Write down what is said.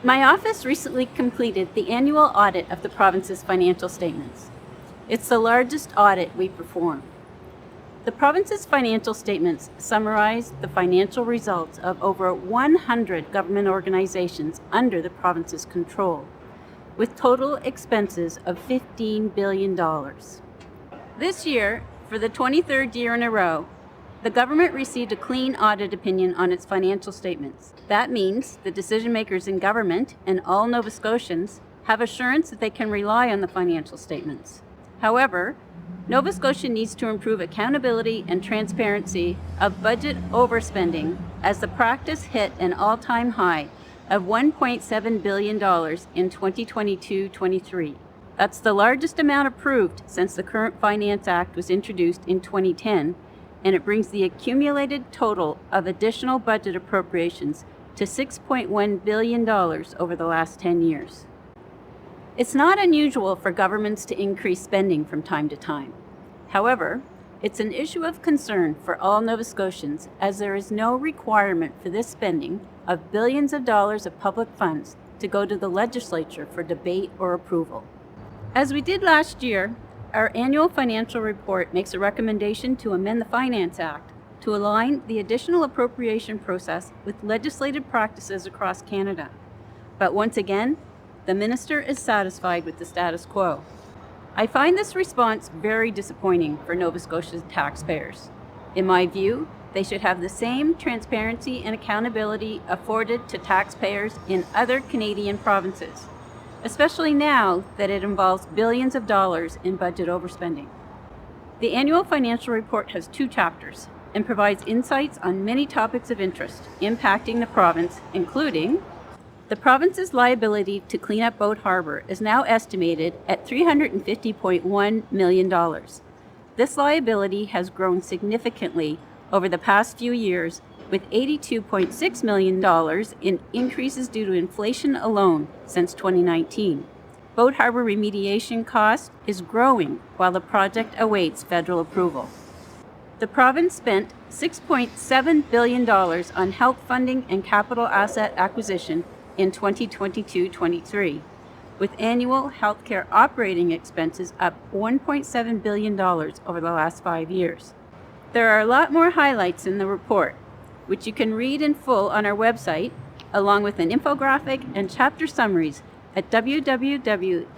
My office recently completed the annual audit of the province's financial statements. It's the largest audit we perform. The province's financial statements summarize the financial results of over 100 government organizations under the province's control, with total expenses of $15 billion. This year, for the 23rd year in a row, the government received a clean audit opinion on its financial statements. That means the decision makers in government and all Nova Scotians have assurance that they can rely on the financial statements. However, Nova Scotia needs to improve accountability and transparency of budget overspending as the practice hit an all-time high of $1.7 billion in 2022-23. That's the largest amount approved since the current Finance Act was introduced in 2010, and it brings the accumulated total of additional budget appropriations to $6.1 billion over the last 10 years. It's not unusual for governments to increase spending from time to time. However, it's an issue of concern for all Nova Scotians, as there is no requirement for this spending of billions of dollars of public funds to go to the legislature for debate or approval. As we did last year, our annual financial report makes a recommendation to amend the Finance Act to align the additional appropriation process with legislative practices across Canada. But once again, the minister is satisfied with the status quo. I find this response very disappointing for Nova Scotia's taxpayers. In my view, they should have the same transparency and accountability afforded to taxpayers in other Canadian provinces, especially now that it involves billions of dollars in budget overspending. The annual financial report has 2 chapters and provides insights on many topics of interest impacting the province, including the province's liability to clean up Boat Harbour is now estimated at $350.1 million. This liability has grown significantly over the past few years, with $82.6 million in increases due to inflation alone since 2019. Boat Harbour remediation cost is growing while the project awaits federal approval. The province spent $6.7 billion on health funding and capital asset acquisition in 2022-23, with annual healthcare operating expenses up $1.7 billion over the last 5 years. There are a lot more highlights in the report, which you can read in full on our website, along with an infographic and chapter summaries at www.oag-ns.ca.